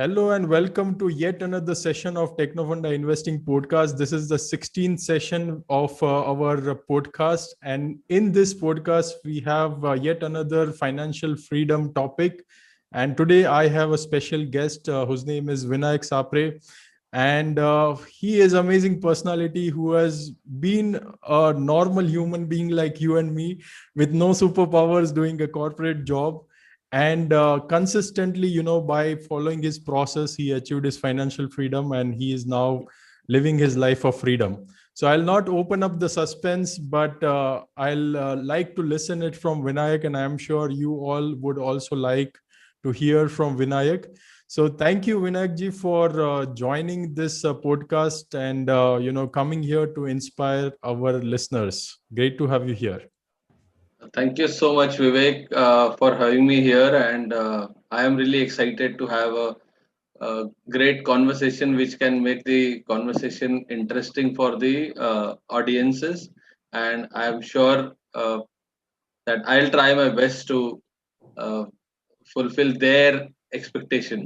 Hello and welcome to yet another session of Technofunda Investing Podcast. This is the 16th session of our podcast. And in this podcast, we have yet another financial freedom topic. And today I have a special guest whose name is Vinayak Sapre. And he is amazing personality who has been a normal human being like you and me with no superpowers doing a corporate job, and consistently, by following his process, he achieved his financial freedom, and he is now living his life of freedom. So I'll not open up the suspense, but I'll like to listen it from Vinayak, and I'm sure you all would also like to hear from Vinayak. So thank you, Vinayak ji, for joining this podcast and coming here to inspire our listeners. Great to have you here. Thank you so much, Vivek, for having me here. And I am really excited to have a great conversation which can make the conversation interesting for the audiences. And I am sure that I'll try my best to uh, fulfill their expectation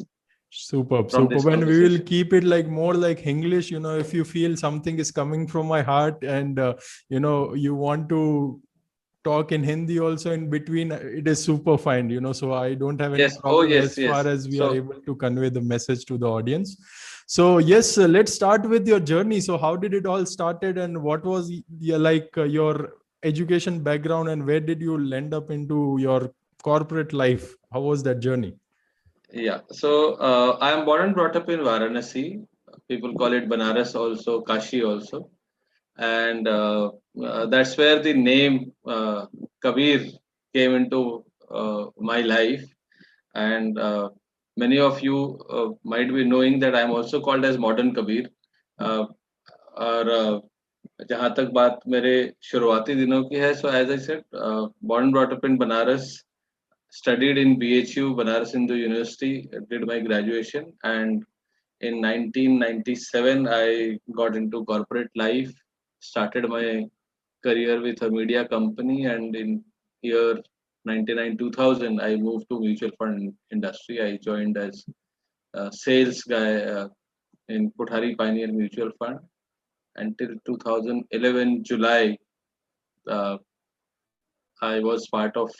Superb, from superb. this And we will conversation. keep it like more like English, if you feel something is coming from my heart and, you want to talk in Hindi also in between, it is super fine, so I don't have any Yes. Oh, problem yes, as far yes. as we are So, able to convey the message to the audience. So yes, let's start with your journey. So how did it all started, and what was your education background, and where did you land up into your corporate life? How was that journey? yeah. So, I am born and brought up in Varanasi. People call it Banaras also, Kashi also. And that's where the name Kabir came into my life. And many of you might be knowing that I'm also called as Modern Kabir. Uh, और जहाँ तक बात मेरे शुरुआती दिनों की है, so as I said, born and brought up in Banaras, studied in BHU, Banaras Hindu University, did my graduation, and in 1997 I got into corporate life, started my career with a media company, and in year 99 2000 I moved to mutual fund industry. I joined as a sales guy in Kothari Pioneer Mutual Fund until 2011 July. uh, I was part of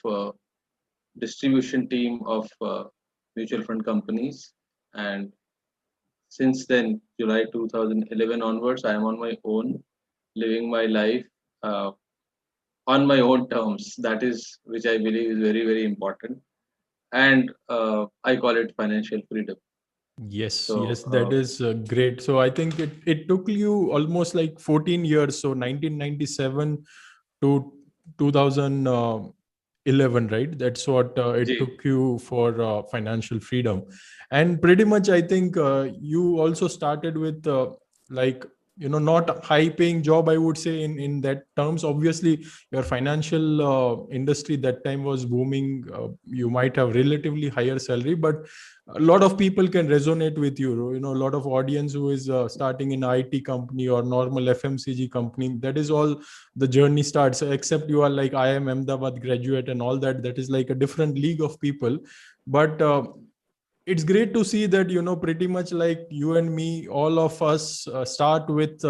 distribution team of mutual fund companies, and since then, July 2011 onwards, I am on my own, living my life uh, on my own terms. That is, which I believe is very, very important. And I call it financial freedom. Yes, So, yes, that is great. So I think it took you almost like 14 years. So 1997 to 2011, right? That's what it Ji, took you for financial freedom. And pretty much, I think you also started with like, not a high paying job, I would say, in that terms. Obviously, your financial industry that time was booming. You might have relatively higher salary, but a lot of people can resonate with you, a lot of audience who is starting in IT company or normal FMCG company. That is all the journey starts, except you are like I am Ahmedabad graduate and all that. That is like a different league of people. But it's great to see that, pretty much like you and me, all of us start with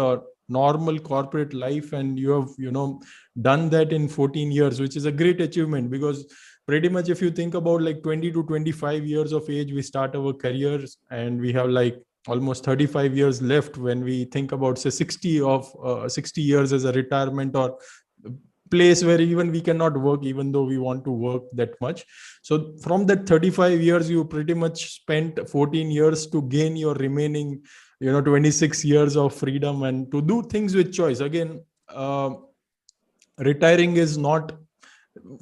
normal corporate life, and you have, done that in 14 years, which is a great achievement. Because pretty much if you think about like 20 to 25 years of age, we start our careers, and we have like almost 35 years left when we think about say 60 years as a retirement, or place where even we cannot work even though we want to work that much. So from that 35 years, you pretty much spent 14 years to gain your remaining, 26 years of freedom and to do things with choice. Again, retiring is not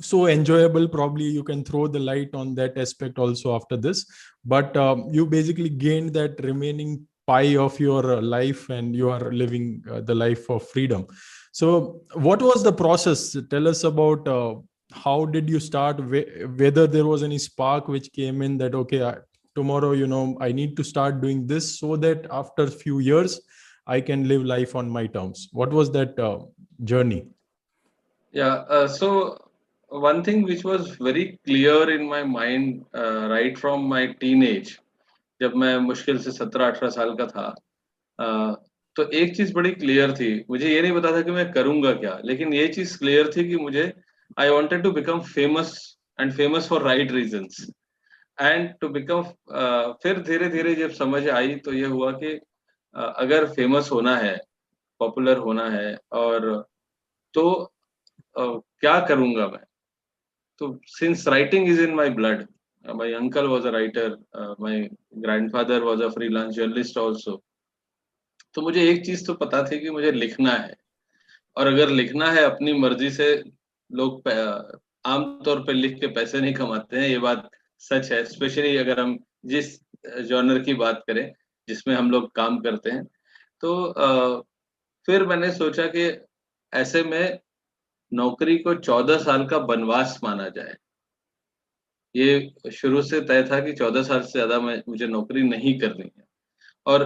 so enjoyable. Probably you can throw the light on that aspect also after this. But you basically gained that remaining pie of your life, and you are living the life of freedom. So what was the process? Tell us about how did you start, whether there was any spark which came in that, okay, tomorrow, I need to start doing this so that after a few years I can live life on my terms. What was that journey? yeah. So, one thing which was very clear in my mind right from my teenage, जब मैं मुश्किल से 17-18 साल का था, तो एक चीज बड़ी क्लियर थी, मुझे ये नहीं पता था कि मैं करूंगा क्या, लेकिन ये चीज क्लियर थी कि मुझे I wanted to become famous, and famous for right reasons, and to become, फिर धीरे धीरे जब समझ आई तो ये हुआ कि अगर फेमस होना है, पॉपुलर होना है, और तो क्या करूंगा मैं। तो since writing is in my blood, my uncle was a writer, my grandfather was a freelance journalist also, तो मुझे एक चीज तो पता थी कि मुझे लिखना है, और अगर लिखना है अपनी मर्जी से, लोग आमतौर पे लिख के पैसे नहीं कमाते हैं, ये बात सच है, स्पेशली अगर हम जिस जॉनर की बात करें जिसमें हम लोग काम करते हैं। तो फिर मैंने सोचा कि ऐसे में नौकरी को 14 साल का वनवास माना जाए। ये शुरू से तय था कि 14 साल से ज़्यादा मुझे नौकरी नहीं करनी है। और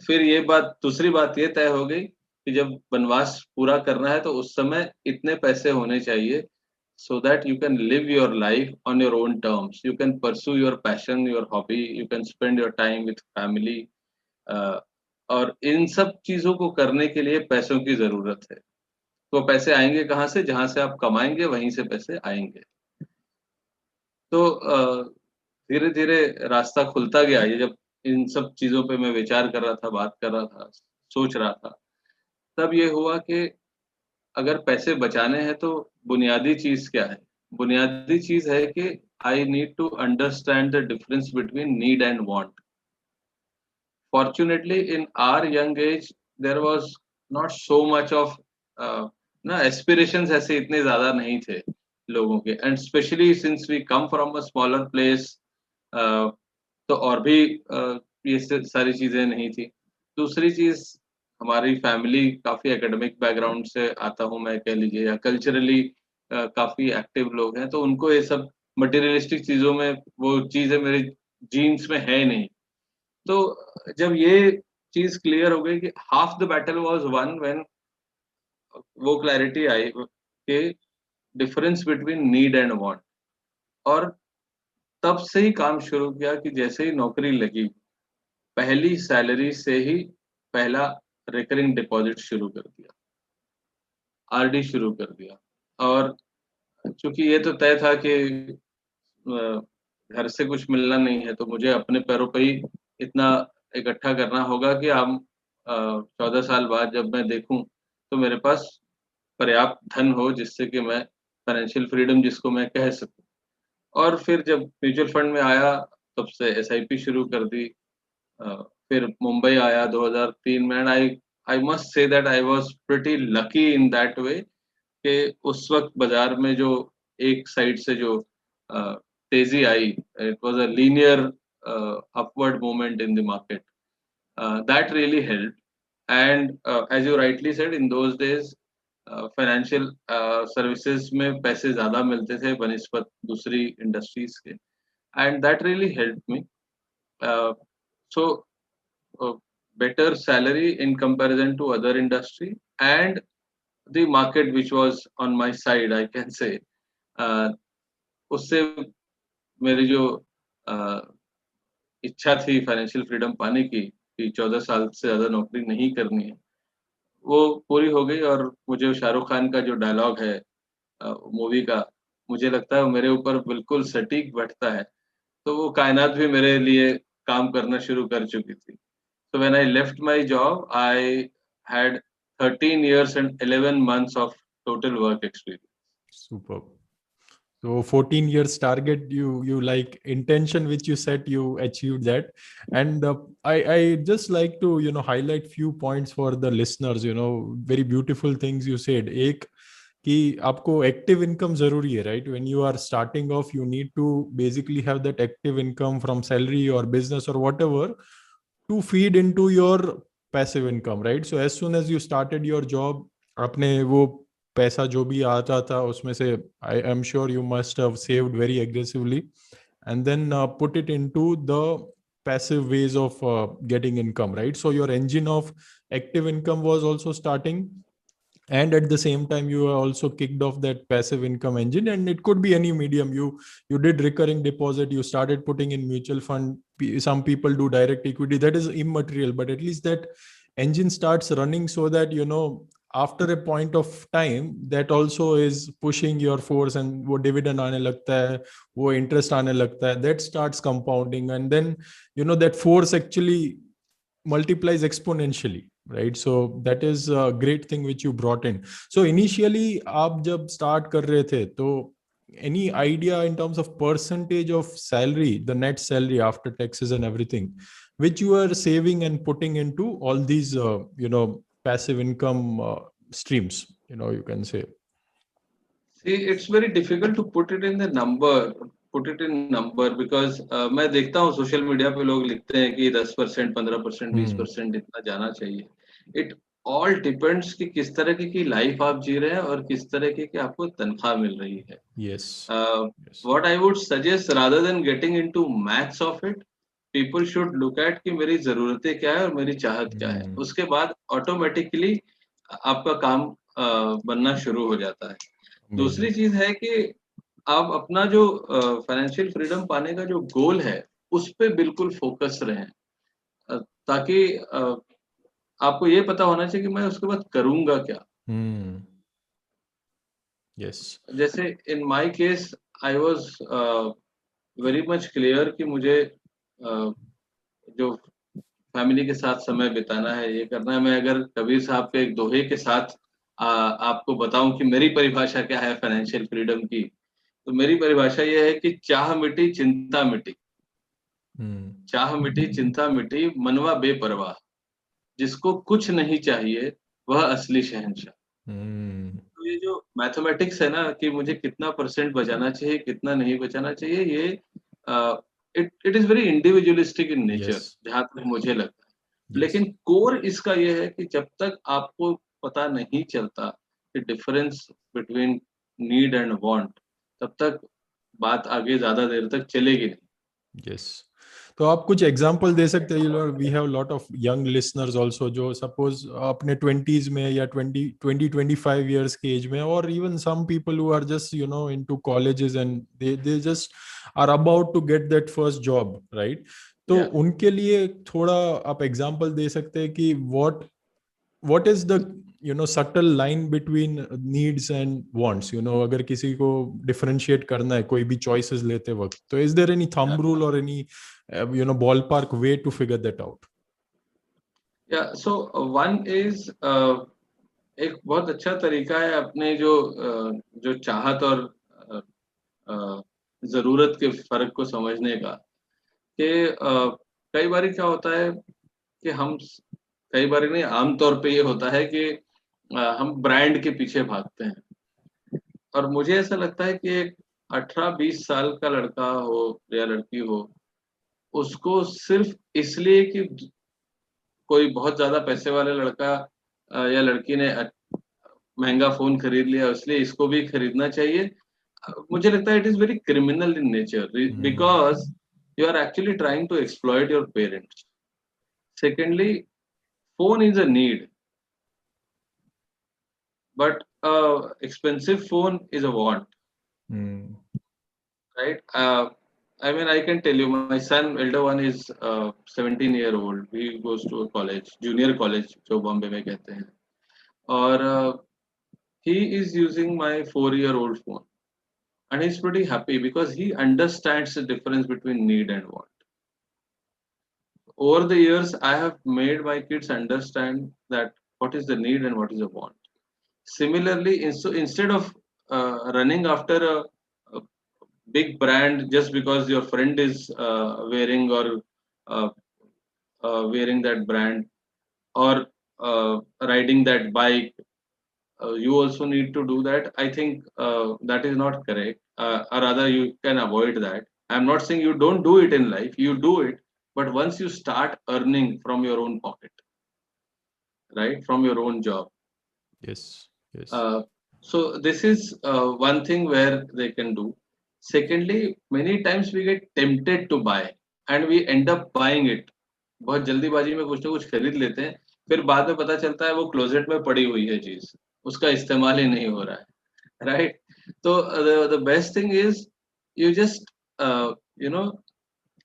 फिर ये बात, दूसरी बात ये तय हो गई कि जब वनवास पूरा करना है तो उस समय इतने पैसे होने चाहिए, so that you can live your life on your own terms. You can pursue your passion, your hobby, you can spend your time with family. और इन सब चीज़ों को करने के लिए पैसों की ज़रूरत है। तो पैसे आएँगे कहाँ से? जहाँ से आप कमाएँगे वहीं से पैसे आएँगे। तो धीरे-धीरे रास्ता खुलता गया, ये जब इन सब चीज़ों पे मैं विचार कर रहा था, बात कर रहा था, सोच रहा था, तब ये हुआ कि अगर पैसे बचाने हैं तो बुनियादी चीज़ क्या है? बुनियादी चीज़ है कि I need to understand the difference between need and want. Fortunately, in our young age, there was not so much of ना एस्पिरेशंस ऐसे इतने ज़्यादा नहीं थे लोगों के, and specially since we come from a smaller place, तो और भी ये सारी चीज़ें नहीं थी। दूसरी चीज़, हमारी फैमिली काफ़ी एकेडमिक बैकग्राउंड से आता हूँ मैं, कह लीजिए, या कल्चरली काफ़ी एक्टिव लोग हैं, तो उनको ये सब मटेरियलिस्टिक चीज़ों में वो चीज़ें मेरे जीन्स में है नहीं। तो जब ये चीज़ क्लियर हो गई कि half the battle was one, when वो क्लैरिटी आई कि difference between need and want. और तब से ही काम शुरू किया कि जैसे ही नौकरी लगी, पहली सैलरी से ही पहला रिकरिंग डिपॉजिट शुरू कर दिया, आरडी शुरू कर दिया। और चूँकि ये तो तय था कि अ, घर से कुछ मिलना नहीं है, तो मुझे अपने पैरों पे ही इतना इकट्ठा करना होगा कि हम 14 साल बाद जब मैं देखूँ, तो मेरे पास पर्याप्त धन हो जिससे कि मैं फाइनेंशियल फ्रीडम जिसको मैं कह सकूँ। और फिर जब म्यूचुअल फंड में आया, तब से एसआईपी शुरू कर दी। अ, फिर मुंबई आया 2003 में, and I I must say that I was pretty lucky in that way कि उस वक़्त बाज़ार में जो एक साइड से जो अ, तेज़ी आई, it was a linear upward movement in the market. That really helped. And as you rightly said, in those days, financial services में पैसे ज़्यादा मिलते थे बनिस्बत दूसरी इंडस्ट्रीज के, and that really helped me. So better salary in comparison to other industry, and the market which was on my side, I can say, उससे मेरी जो इच्छा थी फाइनेंशियल फ्रीडम पाने की, कि 14 साल से ज़्यादा नौकरी नहीं करनी है, वो पूरी हो गई। और मुझे शाहरुख खान का जो डायलॉग है मूवी का, मुझे लगता है वो मेरे ऊपर बिल्कुल सटीक बैठता है। तो वो कायनात भी मेरे लिए काम करना शुरू कर चुकी थी। So when I left my job, I had 13 years and 11 months of total work experience. Superb. So 14 years target, you like intention which you set, you achieved that. And I just like to highlight few points for the listeners. Very beautiful things you said. एक कि आपको active income जरूरी है, right? When you are starting off, you need to basically have that active income from salary और business और whatever to feed into your passive income, right? So as soon as you started your job, आपने वो पैसा जो भी आता था उसमें से I am sure you must have saved very aggressively and then put it into the passive ways of getting income, right? So your engine of active income was also starting, and at the same time you also kicked off that passive income engine, and it could be any medium. You did recurring deposit, you started putting in mutual fund, some people do direct equity, that is immaterial, but at least that engine starts running, so that after a point of time that also is pushing your force, and wo dividend aane lagta hai, wo interest aane lagta hai, that starts compounding, and then that force actually multiplies exponentially, right? So that is a great thing which you brought in. So initially aap jab start kar rahe the, to any idea in terms of percentage of salary, the net salary after taxes and everything, which you are saving and putting into all these passive income streams, you can say? See, it's very difficult to put it in the number, put it in number because मैं देखता हूँ social media पे लोग लिखते हैं कि 10%, 15%, 20% इतना जाना चाहिए. It all depends कि किस तरह की लाइफ आप जी रहे हैं और किस तरह की आपको तनख्वाह मिल रही है. Yes. Yes. What I would suggest, rather than getting into maths of it, people should look at कि मेरी जरूरतें क्या है और मेरी चाहत क्या है. उसके बाद ऑटोमेटिकली आपका काम बनना शुरू हो जाता है. दूसरी चीज है कि आप अपना जो फाइनेंशियल फ्रीडम पाने का जो गोल है उस पे बिल्कुल फोकस रहें, ताकि आपको ये पता होना चाहिए कि मैं उसके बाद करूंगा क्या. Yes. जैसे in my case I was very much clear कि मुझे जो फैमिली के साथ समय बिताना है, ये करना है. मैं अगर कबीर साहब के एक दोहे के साथ आपको बताऊं कि मेरी परिभाषा क्या है फाइनेंशियल फ्रीडम की, तो मेरी परिभाषा ये है कि चाह मिटी चिंता मिटी. चाह मिटी चिंता मिटी मनवा बेपरवाह, जिसको कुछ नहीं चाहिए वह असली शहंशाह. तो ये जो मैथमेटिक्स है ना कि मुझे कितना परसेंट बचाना चाहिए, कितना नहीं बचाना चाहिए, ये it is very individualistic in nature, जहां तक मुझे लगता है. लेकिन कोर इसका ये है कि जब तक आपको पता नहीं चलता कि difference between need and want, तब तक बात आगे ज्यादा देर तक चलेगी नहीं. यस. तो आप कुछ एग्जांपल दे सकते हैं? We have lot of young listeners also जो सपोज अपने 20s में या 25 इयर्स के एज में, और even some people who are just into colleges and they just are about to get that first job, right? तो उनके लिए थोड़ा आप एग्जांपल दे सकते हैं कि what is the subtle line between needs and wants? अगर किसी को differentiate करना है कोई भी choices लेते वक्त, तो is there any thumb rule or any ballpark way to figure that out? Yeah, so one is एक बहुत अच्छा तरीका है अपने जो चाहत और जरूरत के फर्क को समझने का, कि कई बार क्या होता है कि हम, कई बार नहीं, आमतौर पे ये होता है कि हम ब्रांड के पीछे भागते हैं. और मुझे ऐसा लगता है कि एक 18-20 साल का लड़का हो या लड़की हो, उसको सिर्फ इसलिए कि कोई बहुत ज्यादा पैसे वाले लड़का या लड़की ने महंगा फोन खरीद लिया इसलिए इसको भी खरीदना चाहिए, मुझे लगता है it is very criminal in nature, because you are actually trying to exploit your parents. Secondly, phone is a need, but expensive phone is a want. Right? I mean, I can tell you, my son, elder one, is 17-year-old. He goes to a college, junior college, जो बॉम्बे में कहते हैं, और he is using my 4-year-old phone, and he's pretty happy because he understands the difference between need and want. Over the years, I have made my kids understand that what is the need and what is the want. Similarly, instead of running after a big brand just because your friend is wearing or wearing that brand, or riding that bike, you also need to do that. I think that is not correct, or rather you can avoid that. I'm not saying you don't do it in life, you do it, but once you start earning from your own pocket, right, from your own job. Yes. So this is one thing where they can do. Secondly, many times we get tempted to buy and we end up buying it. बहुत जल्दीबाजी में कुछ ना कुछ खरीद लेते हैं, फिर बाद में पता चलता है वो क्लोजेट में पड़ी हुई है चीज, उसका इस्तेमाल ही नहीं हो रहा है, राइट? तो the best thing is you just you know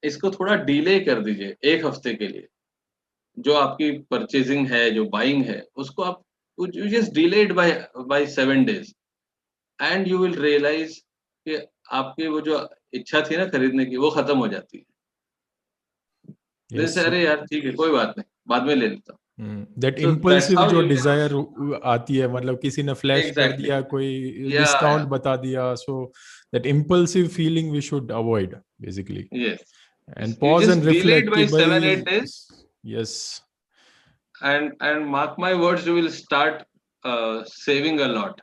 इसको थोड़ा डिले कर दीजिए 1 हफ्ते के लिए। जो आपकी परचेजिंग है, जो बाइंग है, उसको आप you just delay it by 7 days and you will realise कि आपकी वो जो इच्छा थी ना खरीदने की, वो खत्म हो जाती है। Yes, जैसे so अरे यार ठीक है, कोई बात नहीं, बाद में ले लेता हूँ। That so that's impulsive how जो यू डिजायर आती है, मतलब किसी ने फ्लैश कर एग्जैक्टली दिया, कोई या डिस्काउंट बता दिया, so that impulsive feeling we should avoid basically, yes, and you pause and just delay it reflect कि बाय भाई 7-8 days yes and mark my words, you will start saving a lot.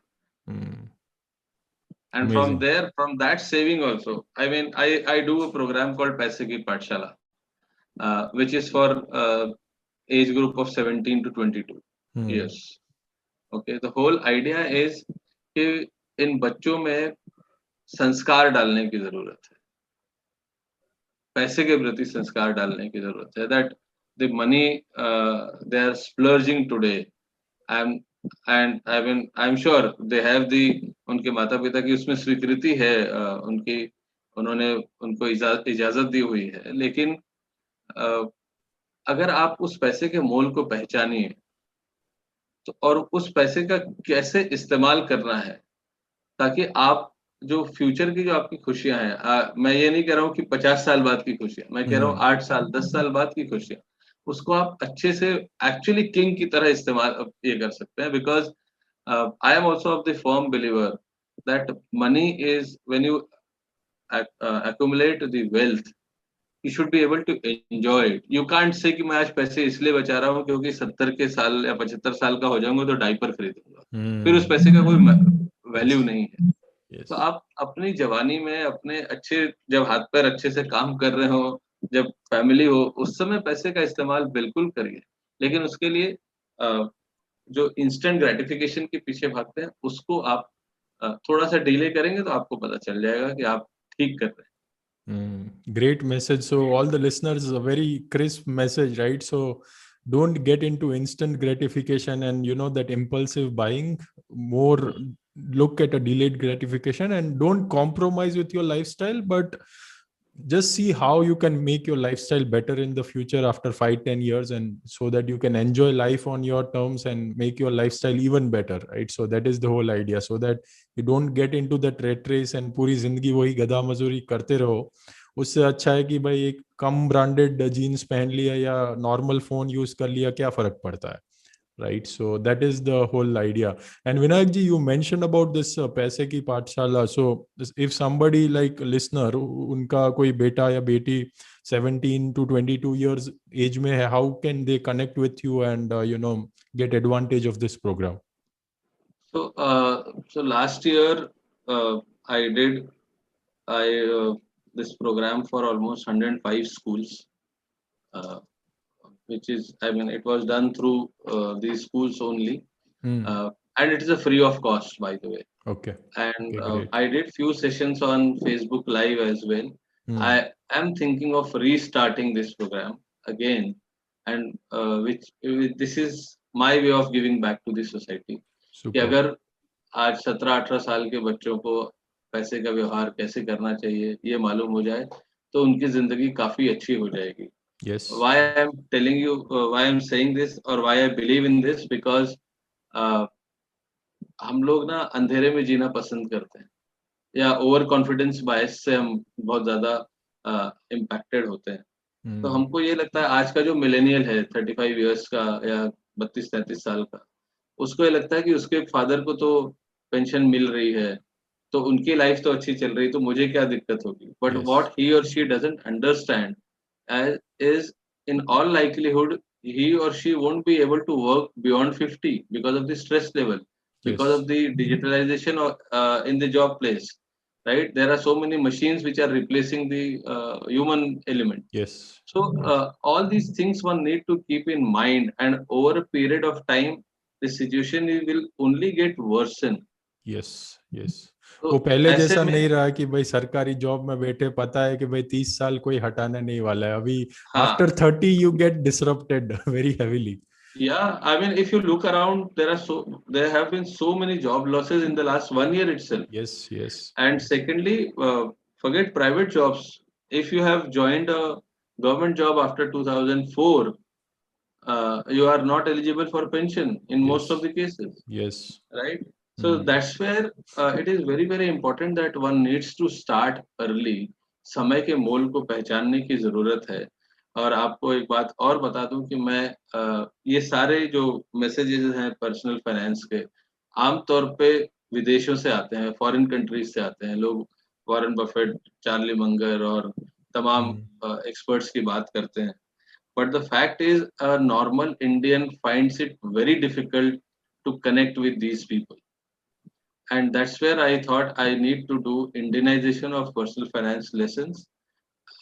And from amazing there, from that saving also, I mean, I do a program called Paise Ki Pathshala, which is for age group of 17 to 22 years. Okay, the whole idea is कि इन बच्चों में संस्कार डालने की जरूरत है, पैसे के प्रति संस्कार डालने की जरूरत है, that the money they are splurging today. I'm sure they have the उनके माता पिता की उसमें स्वीकृति है, उनकी उन्होंने उनको इजाजत दी हुई है, लेकिन अगर आप उस पैसे के मोल को पहचानिए तो, और उस पैसे का कैसे इस्तेमाल करना है, ताकि आप जो फ्यूचर की जो आपकी खुशियां हैं, मैं ये नहीं कह रहा हूँ कि 50 साल बाद की खुशियां, मैं कह रहा हूँ 8 साल 10 साल बाद की खुशियां, उसको आप अच्छे से एक्चुअली किंग की तरह इस्तेमाल ये कर सकते हैं। Because I am also of the firm believer that money is when you accumulate the wealth, you should be able to enjoy it. You can't say कि मैं आज पैसे इसलिए बचा रहा हूँ क्योंकि 70 के साल या 75 साल का हो जाऊंगा तो डायपर खरीदूंगा, फिर उस पैसे का कोई वैल्यू नहीं है। तो आप अपनी जवानी में अपने अच्छे, जब हाथ पैर अच्छे से काम कर रहे हो, जब फैमिली हो, उस समय पैसे का इस्तेमाल बिल्कुल करिए, लेकिन उसके लिए जो इंस्टेंट ग्रेटिफिकेशन के पीछे भागते हैं उसको आप थोड़ा सा डिले करेंगे तो आपको पता चल जाएगा कि आप ठीक कर रहे हैं। Great message. So all the listeners, a very crisp message, right? So don't get into instant gratification and that impulsive buying. More look at a delayed gratification, and don't compromise with your lifestyle, but just see how you can make your lifestyle better in the future after 5-10 years, and so that you can enjoy life on your terms and make your lifestyle even better, right? So that is the whole idea, so that you don't get into that rat race and पूरी जिंदगी वही गधा मजूरी करते रहो। उससे अच्छा है कि भाई एक कम ब्रांडेड जीन्स पहन लिया या नॉर्मल फोन यूज कर लिया, क्या फर्क पड़ता है, right? So that is the whole idea. And Vinayak ji, you mentioned about this Paise Ki Pathshala. So if somebody like listener, unka koi beta ya beti 17 to 22 years age mein hai, how can they connect with you and get advantage of this program? So last year I did this program for almost 105 schools, which is, I mean, it was done through these schools only, and it is a free of cost, by the way. Okay. And Great. I did few sessions on Facebook Live as well. I am thinking of restarting this program again, and this is my way of giving back to the society. कि Super. अगर आज 17-18 साल के बच्चों को पैसे का व्यवहार कैसे करना चाहिए ये मालूम हो जाए तो उनकी जिंदगी काफी अच्छी हो जाएगी। Yes. Why I am telling you, why I am saying this or why I believe in this, because हम लोग ना अंधेरे में जीना पसंद करते हैं, या ओवर कॉन्फिडेंस बायस से हम बहुत ज्यादा इम्पैक्टेड होते हैं। तो हमको ये लगता है आज का जो मिलेनियल है 35 इयर्स का या 32-33 साल का, उसको ये लगता है कि उसके फादर को तो पेंशन मिल रही है तो उनकी लाइफ तो अच्छी चल रही, तो मुझे क्या दिक्कत होगी। बट व्हाट ही और she doesn't understand is in all likelihood he or she won't be able to work beyond 50 because of the stress level, because of the digitalization in the job place, right? There are so many machines which are replacing the human element. So all these things one need to keep in mind, and over a period of time the situation will only get worsen. वो पहले जैसा नहीं रहा कि भाई सरकारी job में बैठे पता है कि भाई 30 साल कोई हटाना नहीं वाला है। अभी after 30 you get disrupted very heavily. Yeah, I mean, if you look around, there have been so many job losses in the last 1 year itself. Yes, yes, And yes, secondly, forget private jobs. If you have joined a government job after 2004, you are not eligible for pension in most of yes, the cases, yes. right? So Hmm. that's where it is very, very important that one needs to start early. समय के मोल को पहचानने की जरूरत है. और आपको एक बात और बता दूं कि मैं ये सारे जो मैसेजेस हैं पर्सनल फाइनेंस के, आमतौर पे विदेशों से आते हैं, फॉरेन कंट्रीज से आते हैं लोग. वॉरेन बफेट, चार्ली मंगर और तमाम Hmm. एक्सपर्ट्स की बात करते हैं. But the fact is, a normal Indian finds it very difficult to connect with these people. And that's where I thought I need to do Indianization of personal finance lessons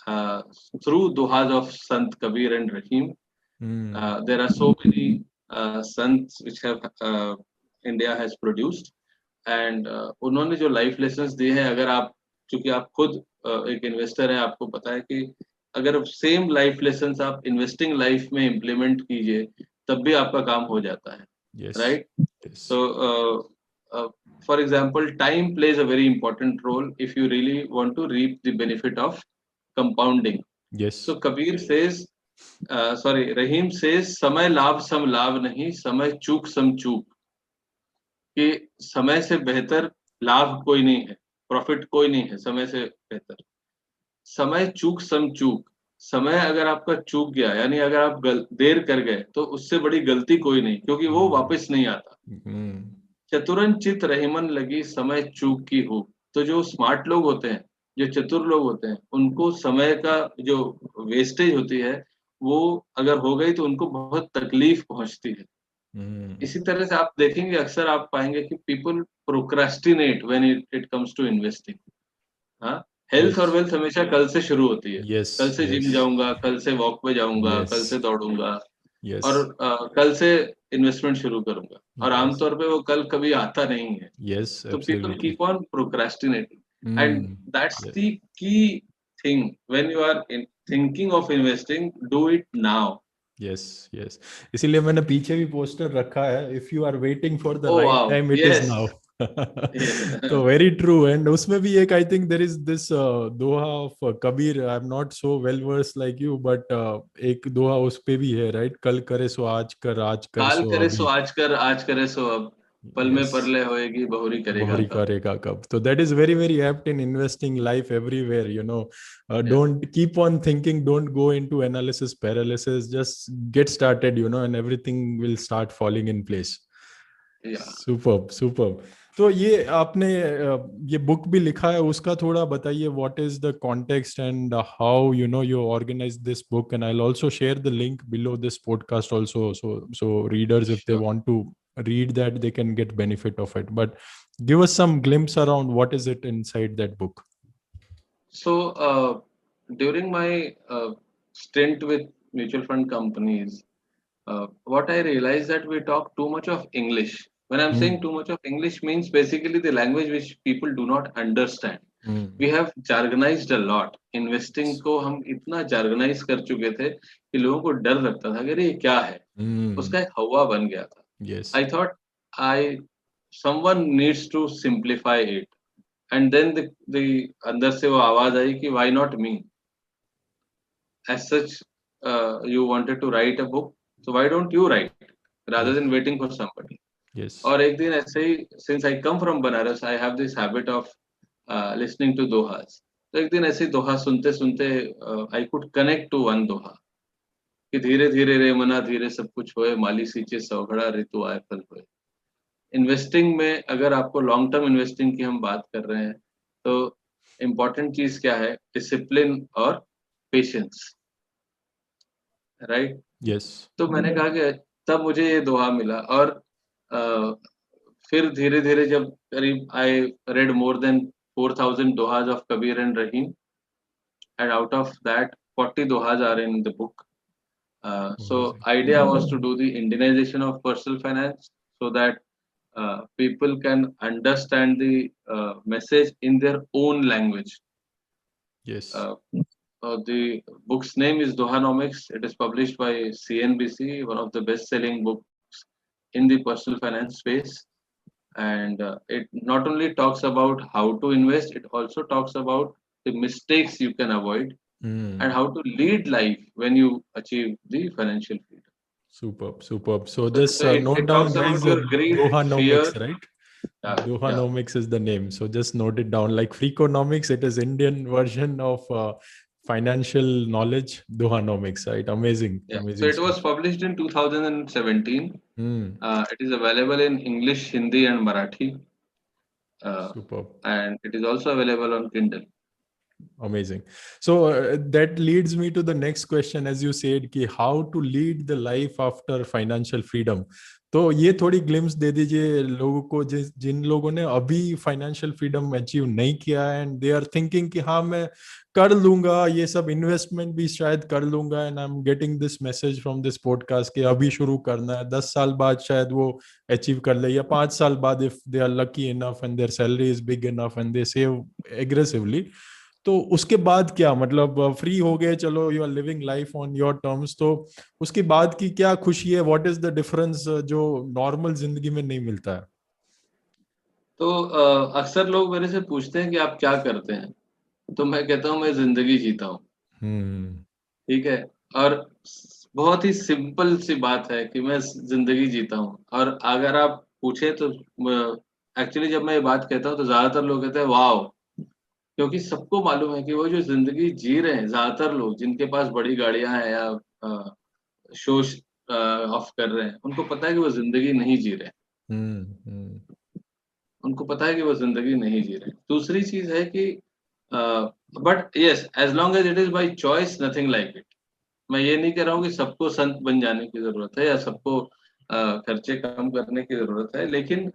uh, through dohas of Sant Kabir and Rahim. Hmm. There are so many sants which have India has produced. And उन्होंने जो life lessons दिए हैं, अगर आप, चूंकि आप खुद एक इन्वेस्टर है, आपको पता है कि अगर सेम लाइफ लेसन्स आप इन्वेस्टिंग लाइफ में इम्प्लीमेंट कीजिए, तब भी आपका काम हो जाता है, Yes, right? yes, so for example, time plays a very important role if you really want to reap the benefit of compounding. So yes. Kabir says, sorry, Rahim says, समय लाभ सम लाभ नहीं, समय चूक सम चूक. कि समय से बेहतर लाभ कोई नहीं है, प्रॉफिट कोई नहीं है समय से बेहतर. समय चूक सम चूक. समय अगर आपका चूक गया, यानी अगर आप देर कर गए, तो उससे बड़ी गलती कोई नहीं, क्योंकि वो Hmm. वापस नहीं आता. Hmm. चतुरन चित रहीमन लगी, समय चूक की हो. तो जो स्मार्ट लोग होते हैं, जो चतुर लोग होते हैं, उनको समय का जो वेस्टेज होती है, वो अगर हो गई तो उनको बहुत तकलीफ पहुंचती है. Hmm. इसी तरह से आप देखेंगे, अक्सर आप पाएंगे कि people procrastinate when it comes to investing. हाँ, हेल्थ और Yes, वेल्थ हमेशा कल से शुरू होती है. कल yes, से जिम yes, जाऊंगा, कल से वॉक पे जाऊंगा, कल से yes, दौड़ूंगा, और yes, कल से इन्वेस्टमेंट शुरू करूंगा. और yes, आमतौर पे वो कल कभी आता नहीं है. yes, So people absolutely. keep on procrastinating, and Hmm. that's Yes. the key thing. When you are thinking of investing, do it now. Yes yes, इसीलिए मैंने पीछे भी पोस्टर रखा है, if you are waiting for the Oh right wow, time it is yes. Now. तो Yeah. Very true. And उसमें भी एक, I think there is this doha of Kabir. I am not so well versed like you, but एक दोहा उस पे भी है, right? कल करे सो आज कर काल सो करे सो अभी. आज कर, आज करे सो अब, पल में यस, परले होएगी, बहुरी करेगा बहुरी कब. करेगा कब. तो that is very very apt in investing life everywhere, you know. Yeah, Don't keep on thinking, don't go into analysis paralysis, just get started, you know, and everything will start falling in place. yeah. Superb superb. तो ये आपने ये book भी लिखा है, उसका थोड़ा बताइए, what is the context and how you know you organise this book. And I will also share the link below this podcast also, so readers, if they Sure. want to read that, they can get benefit of it. But give us some glimpse around what is it inside that book. So during my stint with mutual fund companies, what I realized that we talk too much of English. When I'm saying Hmm. too much of English, means basically the language which people do not understand. Hmm. We have jargonized a lot. Investing को हम इतना jargonize कर चुके थे कि लोगों को डर लगता था कि अरे ये क्या है. Hmm. उसका एक हवा बन गया था. Yes. I thought I someone needs to simplify it, and then the अंदर से वो आवाज आई कि why not me. As such, you wanted to write a book, so why don't you write rather Yes. than waiting for somebody. Yes. और एक दिन ऐसे ही, since I come from Banaras, I have this habit of listening to दोहास. तो एक दिन ऐसे ही दोहा सुनते सुनते I could connect to one दोहा कि धीरे धीरे रे मना धीरे सब कुछ होए, माली सींचे सौघड़ा ऋतु आए फल होए. इन्वेस्टिंग में अगर आपको लॉन्ग टर्म इन्वेस्टिंग की हम बात कर रहे हैं, तो इम्पोर्टेंट चीज क्या है? डिसिप्लिन और पेशेंस, राइट? Yes. तो मैंने कहा कि तब मुझे ये दोहा मिला. और अ, फिर धीरे धीरे जब करीब I read more than 4,000 dohas of Kabir and Rahim, and out of that 40 dohas are in the book. So Amazing. idea was to do the Indianization of personal finance so that people can understand the message in their own language. Yes. Uh, The book's name is Dohanomics. It is published by CNBC, one of the best-selling books in the personal finance space. And it not only talks about how to invest, it also talks about the mistakes you can avoid and how to lead life when you achieve the financial freedom. Superb, superb. So So, just so note it down, talks about guys, your greed, fear. Dohanomics, right? Yeah. Dohanomics is the name. So just note it down. Like Freakonomics, it is Indian version of financial knowledge. Dohanomics, right? Amazing, Yeah. So amazing it stuff. was published in 2017. Hmm. It is available in English, Hindi, and Marathi, uh, Superb. and it is also available on Kindle. Amazing. So that leads me to the next question, as you said, कि how to lead the life after financial freedom. तो ये थोड़ी glimpse दे दीजिए लोगों को जिन लोगों ने अभी फाइनेंशियल फ्रीडम अचीव नहीं किया एंड दे आर थिंकिंग कि हाँ मैं कर लूंगा ये सब इन्वेस्टमेंट भी शायद कर लूंगा and I am getting this message from this podcast कि अभी शुरू करना है 10 साल बाद शायद वो अचीव कर ले या 5 साल बाद if they are lucky enough and their salary is big enough and they save aggressively तो उसके बाद क्या मतलब फ्री हो गए चलो you are living life on your terms तो उसके बाद की क्या खुशी है व्हाट इज द डिफरेंस जो नॉर्मल जिंदगी में नहीं मिलता है तो अक्सर लोग मेरे से पूछते हैं कि आप क्या करते हैं, तो मैं कहता हूँ मैं जिंदगी जीता हूँ। हम्म ठीक है। और बहुत ही सिंपल सी बात है कि मैं जिंदगी जीता हूँ। और अगर आप पूछे तो एक्चुअली जब मैं ये बात कहता हूँ तो ज्यादातर लोग कहते हैं वाह, क्योंकि सबको मालूम है कि वो जो जिंदगी जी रहे हैं, ज्यादातर लोग जिनके पास बड़ी गाड़ियां हैं या शो ऑफ कर रहे हैं, उनको पता है कि वो जिंदगी नहीं जी रहे हैं। हम्म उनको पता है कि वो जिंदगी नहीं जी रहे हैं। दूसरी चीज है कि but yes, as long as it is by choice, nothing like it. मैं ये नहीं कह रहा हूँ कि सबको संत बन जाने की जरूरत है या सबको खर्चे कम करने की जरूरत है, लेकिन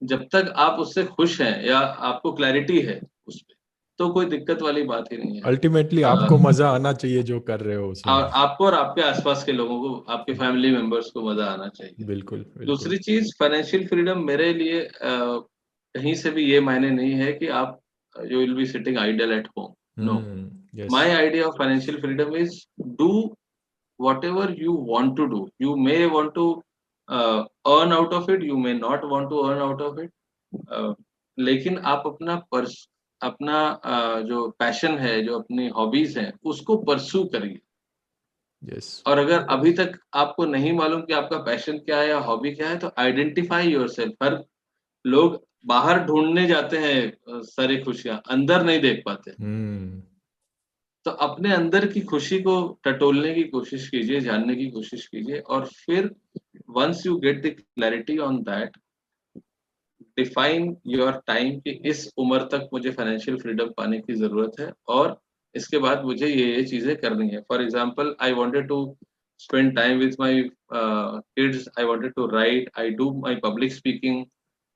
जब तक आप उससे खुश हैं या आपको क्लैरिटी है उस पे, तो कोई दिक्कत वाली बात ही नहीं है। अल्टीमेटली आपको मजा आना चाहिए जो कर रहे हो उसमें और आपको और आपके आसपास के लोगों को, आपके फैमिली मेंबर्स को मजा आना चाहिए। बिल्कुल बिल्कुल दूसरी चीज, फाइनेंशियल फ्रीडम मेरे लिए कहीं से भी ये मायने नहीं है कि आप you will be sitting idle at home. No, yes my idea of financial freedom is do whatever you want to do. You may want to earn out of it, you may not want to earn out of it, लेकिन आप अपना जो passion है, जो अपनी hobbies हैं, उसको pursue करिए। यस और अगर अभी तक आपको नहीं मालूम कि आपका पैशन क्या है या हॉबी क्या है, तो आइडेंटिफाई योरसेल्फ। हर लोग बाहर ढूंढने जाते हैं सारी खुशियां, अंदर नहीं देख पाते। हम्म तो अपने अंदर की खुशी को टटोलने की कोशिश कीजिए, जानने की कोशिश कीजिए, और फिर once you get the clarity on that, define your time कि इस उम्र तक मुझे फाइनेंशियल फ्रीडम पाने की जरूरत है और इसके बाद मुझे ये चीजें करनी है। For example, I wanted to spend time with my kids, I wanted to write, I do my public speaking,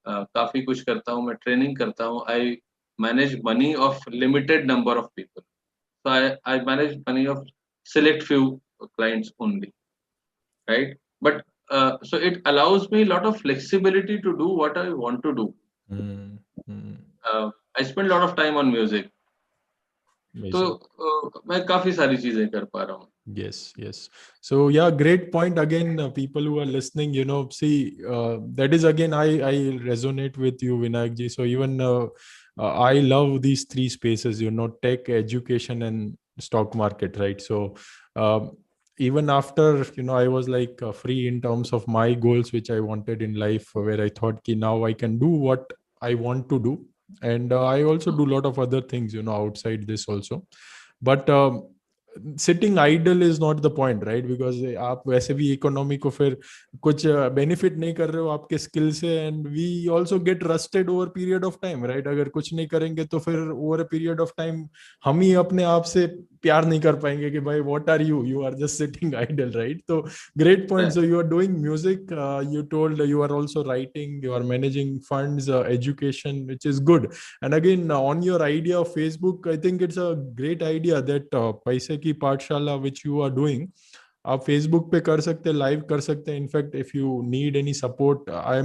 काफी कुछ करता हूँ, मैं ट्रेनिंग करता हूँ, I manage money of limited number of people. So I manage money of select few clients only, right? But so it allows me a lot of flexibility to do what I want to do. Hmm I spend a lot of time on music, तो amazing मैं काफी सारी चीजें कर पा रहा हूँ। Yes, yes. So yeah, great point. Again, people who are listening, see, that is again, I resonate with you, Vinayak ji. So even I love these three spaces, tech, education, and stock market, right? So even after, I was like free in terms of my goals, which I wanted in life, where I thought, ki now I can do what I want to do. And I also do a lot of other things, outside this also. But sitting idle is not the point right because आप वैसे भी economy को फिर कुछ benefit नहीं कर रहे हो आपके स्किल से and we also get rusted over period of time right अगर कुछ नहीं करेंगे तो फिर over a period of time हम ही अपने आप से प्यार नहीं कर पाएंगे कि भाई what are you you are just sitting idle right तो great point so you are doing music you told you are also writing you are managing funds education which is good and again on your idea of Facebook I think it's a great idea that paise ki pathshala which you are doing आप Facebook पे कर सकते हैं live कर सकते हैं in fact if you need any support I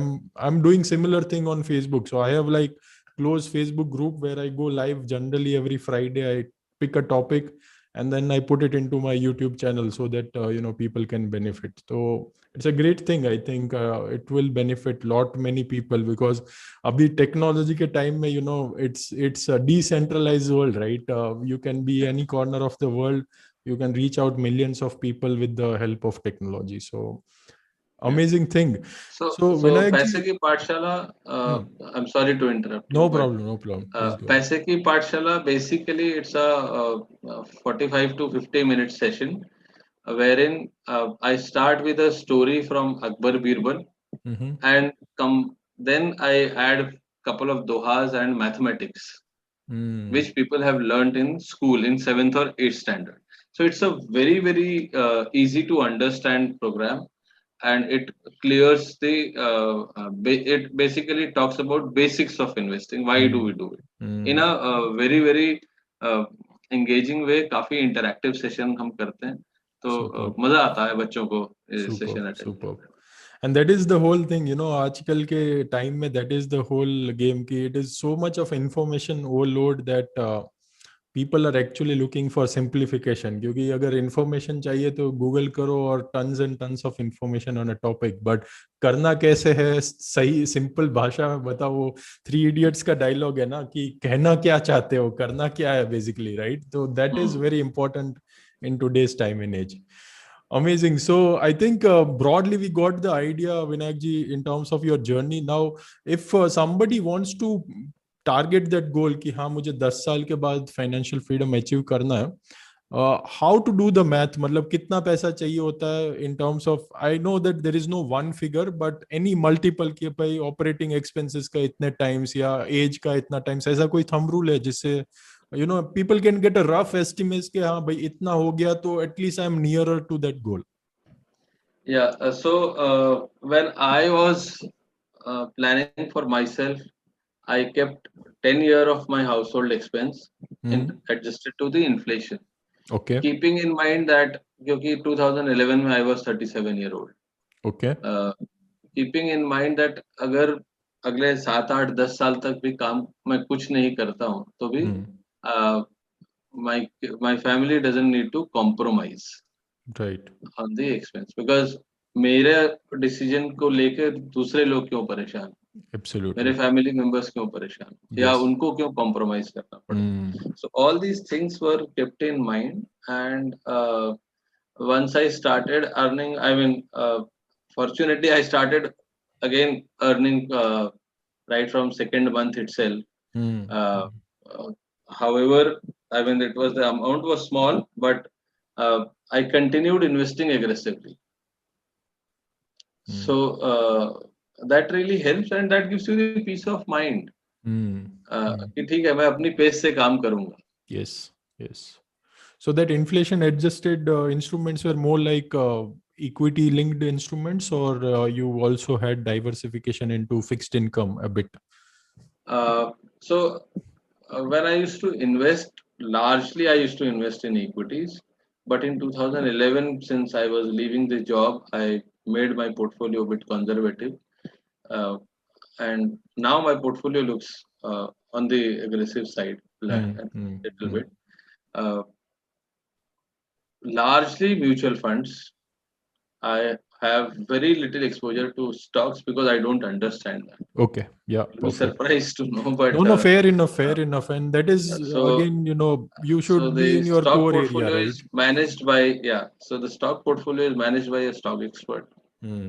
am doing similar thing on Facebook so I have like close Facebook group where I go live generally every Friday. I pick a topic and then I put it into my YouTube channel so that people can benefit. So it's a great thing. I think it will benefit lot many people, because abhi technology ke time mein, it's a decentralized world, right? You can be any corner of the world, you can reach out millions of people with the help of technology. So amazing thing. So Vinayak पैसे ji, की पाठशाला, I'm sorry to interrupt you, no but problem, please go ahead. पैसे की पाठशाला, basically it's a 45 to 50 minute session wherein I start with a story from Akbar Birbal, Mm-hmm. and then I add couple of dohas and mathematics, Mm. which people have learned in school in 7th or 8th standard. So it's a very easy to understand program, and it clears the it basically talks about basics of investing. Why do we Mm. do it in Mm. a very uh, engaging way? काफी interactive session हम करते हैं, तो Superb. मजा आता है बच्चों को Superb, सेशन अटेंड superb. करने And that is the whole thing, आजकल के time में that is the whole game की it is so much of information overload that people are actually looking for simplification. क्योंकि अगर information चाहिए तो Google करो और tons and tons of information on a topic, but करना कैसे है, सही simple भाषा में बताओ. वो थ्री इडियट्स का डायलॉग है ना, कि कहना क्या चाहते हो, करना क्या है basically, right? So that is में. very important in today's time and age. Amazing. So I think broadly we got the idea, Vinayak ji, in terms of your journey. Now, if somebody wants to target that goal कि हाँ मुझे 10 साल के बाद financial freedom achieve करना है, how to do the math? मतलब कितना पैसा चाहिए होता है in terms of, I know that there is no one figure, but any multiple कि भाई operating expenses का इतने times या age का इतना times, ऐसा कोई thumb rule है जिससे people can get a rough estimate कि हाँ भाई इतना हो गया तो at least I'm nearer to that goal. Yeah, when I was planning for myself, I kept 10 year of my household expense and adjusted to the inflation. Okay. Keeping in mind that क्योंकि 2011 में I was 37 year old. Okay. Keeping in mind that अगर अगले 7 8 10 साल तक भी काम मैं कुछ नहीं करता हूँ तो भी my family doesn't need to compromise Right. on the expense, because मेरे डिसीजन को लेकर दूसरे लोग क्यों परेशान, Absolutely. मेरे फैमिली मेंबर्स क्यों परेशान, या Yes. उनको क्यों कॉम्प्रोमाइज करना पड़े. So all these things were kept in mind, and once I started earning, I mean, fortunately I started again earning right from second month itself. However, I mean, it was, the amount was small, but I continued investing aggressively. So that really helps, and that gives you the peace of mind. कि ठीक है, मैं अपनी pace से काम करूंगा. Yes, yes. So that inflation adjusted instruments were more like equity linked instruments, or you also had diversification into fixed income a bit? So when I used to invest, largely I used to invest in equities. But in 2011, since I was leaving the job, I made my portfolio a bit conservative. And now my portfolio looks on the aggressive side a little bit. Largely mutual funds. I have very little exposure to stocks because I don't understand that. Okay. Yeah. You'll be surprised to know, but no, fair enough. And that is again, you should be in your core area, right? Is managed by, so the stock portfolio is managed by a stock expert.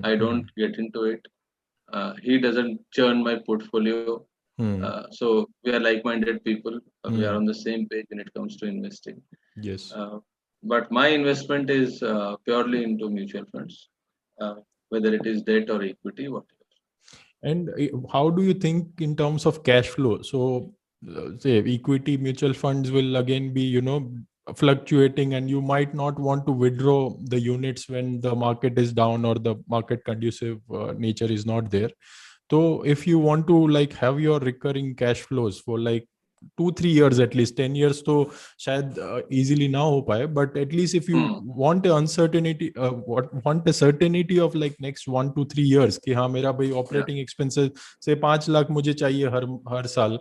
I don't get into it. He doesn't churn my portfolio. So we are like-minded people. We are on the same page when it comes to investing. Yes. But my investment is purely into mutual funds, whether it is debt or equity, whatever. And how do you think in terms of cash flow? So say equity mutual funds will again be, fluctuating, and you might not want to withdraw the units when the market is down or the market conducive nature is not there. So if you want to like have your recurring cash flows for like 2-3 years, at least 10 years तो शायद easily ना हो पाए, but at least if you want a uncertainty, want a certainty of like next 1 to 3 years कि हाँ मेरा भाई operating expenses से 5 लाख मुझे चाहिए हर साल,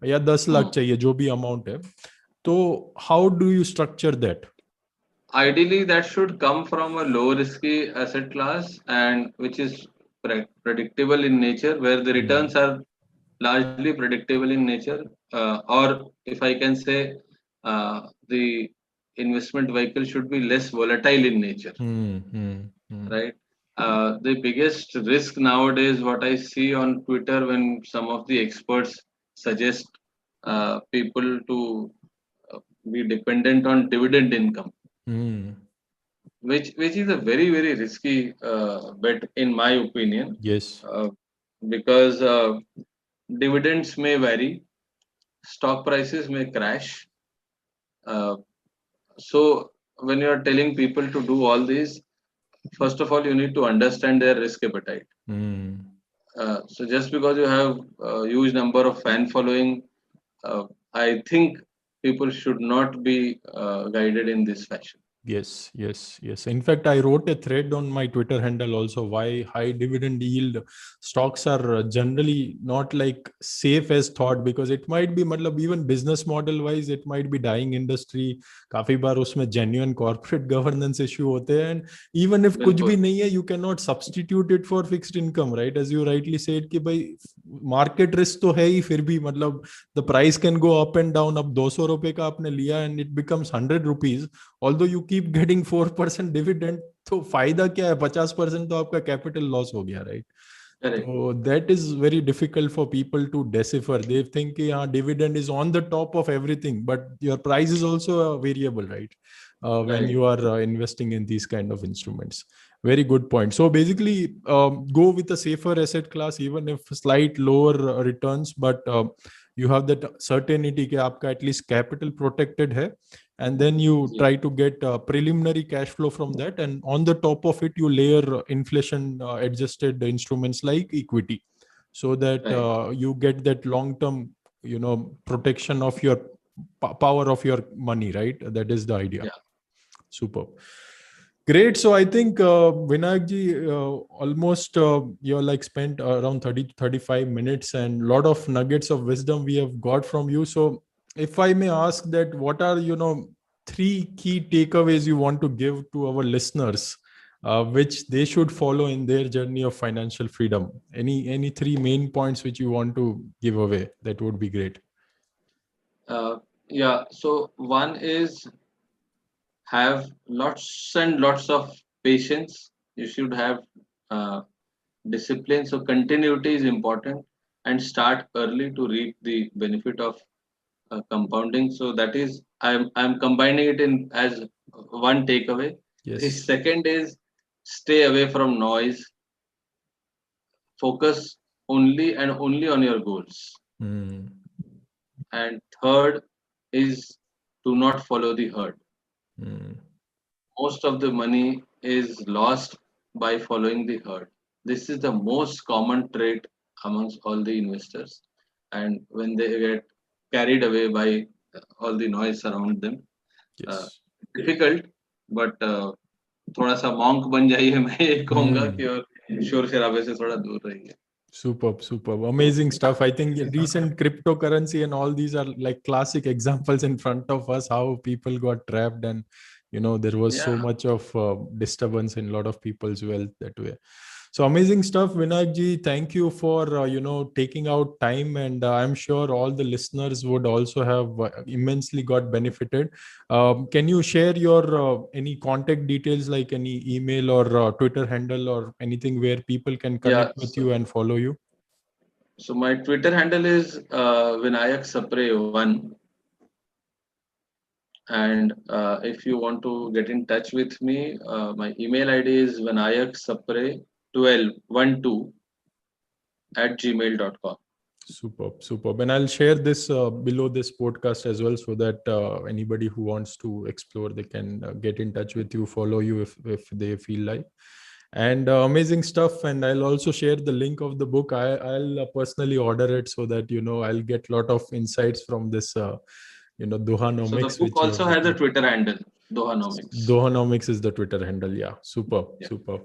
या 10 लाख चाहिए, जो भी amount है, So how do you structure that? Ideally, that should come from a low risky asset class and which is predictable in nature, where the returns are largely predictable in nature, or if I can say, the investment vehicle should be less volatile in nature, Hmm, hmm, hmm. right? The biggest risk nowadays, what I see on Twitter when some of the experts suggest people to be dependent on dividend income, Hmm. which is a very risky bet in my opinion, Yes. uh, because dividends may vary, stock prices may crash. Uh, so when you are telling people to do all these, first of all, you need to understand their risk appetite. Hmm. So just because you have a huge number of fan following, I think people should not be guided in this fashion. Yes, yes, yes. In fact, I wrote a thread on my Twitter handle also why high dividend yield stocks are generally not like safe as thought, because it might be matlab, even business model wise it might be dying industry. काफी बार उसमें genuine corporate governance issue होते हैं, and even if कुछ भी बिल्कुल, नहीं है you cannot substitute it for fixed income, right? As you rightly said कि भाई market risk तो है ही, फिर भी मतलब the price can go up and down. अब 200 रुपए का आपने लिया and it becomes 100 rupees, although you keep getting 4% dividend, तो फायदा क्या है? 50% तो आपका कैपिटल लॉस हो गया, राइट? correct, तो that is very difficult for people to decipher. They think कि हाँ dividend is on the top of everything, but your price is also variable, right? When right. you are investing in these kind of instruments. Very good point. So basically, go with a safer asset class, even if slight lower returns, but you have that certainty कि आपका at least capital protected है, and then you ji, try to get preliminary cash flow from that, and on the top of it you layer inflation adjusted instruments like equity, so that right. you get that long term, protection of your power of your money, right? That is the idea. Yeah. Super. Great. So I think Vinayak ji, almost you're like spent around 30 to 35 minutes, and a lot of nuggets of wisdom we have got from you. So if I may ask that, what are, three key takeaways you want to give to our listeners, which they should follow in their journey of financial freedom? Any three main points which you want to give away? That would be great. Uh, yeah. So one is have lots and lots of patience. You should have uh, discipline. So continuity is important, and start early to reap the benefit of compounding. So that is I'm combining it in as one takeaway. The Yes. second is stay away from noise. Focus only and only on your goals. Hmm. And third is do not follow the herd. Hmm. Most of the money is lost by following the herd. This is the most common trait amongst all the investors. And when they get carried away by all the noise around them, uh, Yes. difficult, but थोड़ा सा monk बन जाइए, मैं ये कहूंगा कि, Hmm. और शोर शराबे से थोड़ा दूर रहिए. Superb, superb, amazing stuff. I think recent cryptocurrency and all these are like classic examples in front of us, how people got trapped, and there was so Yeah. much of disturbance in a lot of people's wealth that way. So amazing stuff, Vinayak ji. Thank you for taking out time, and I'm sure all the listeners would also have immensely got benefited. Can you share your any contact details, like any email or Twitter handle or anything where people can Yeah. connect with you and follow you? So my Twitter handle is Vinayak Sapre 1. And if you want to get in touch with me, my email ID is vinayaksapre12 at gmail.com. Superb, superb. And I'll share this below this podcast as well, so that anybody who wants to explore, they can get in touch with you, follow you if they feel like. And amazing stuff. And I'll also share the link of the book. I'll personally order it, so that I'll get a lot of insights from this So the Dohanomics, book which you also have has a written. Twitter handle, Dohanomics. Dohanomics is the Twitter handle. Yeah, super, Yeah. super.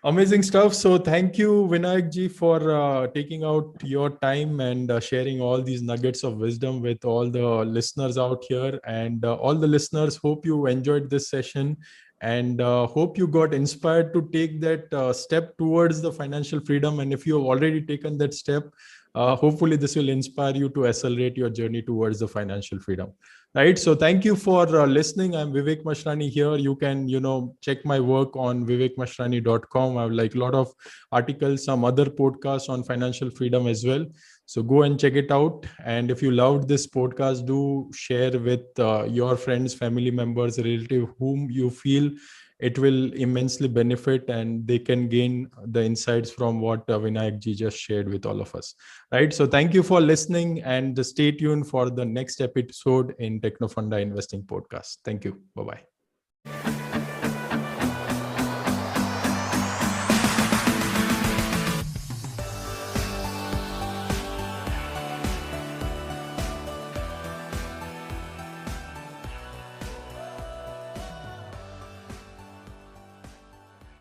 Amazing stuff. So thank you, Vinayak ji, for taking out your time and sharing all these nuggets of wisdom with all the listeners out here. And all the listeners, hope you enjoyed this session and hope you got inspired to take that step towards the financial freedom. And if you have already taken that step, hopefully this will inspire you to accelerate your journey towards the financial freedom. Right. So thank you for listening. I'm Vivek Mashrani here. You can, check my work on vivekmashrani.com. I have like a lot of articles, some other podcasts on financial freedom as well. So go and check it out. And if you loved this podcast, do share with your friends, family members, relative, whom you feel it will immensely benefit and they can gain the insights from what Vinayak ji just shared with all of us. Right. So thank you for listening and stay tuned for the next episode in Technofunda Investing Podcast. Thank you. Bye-bye.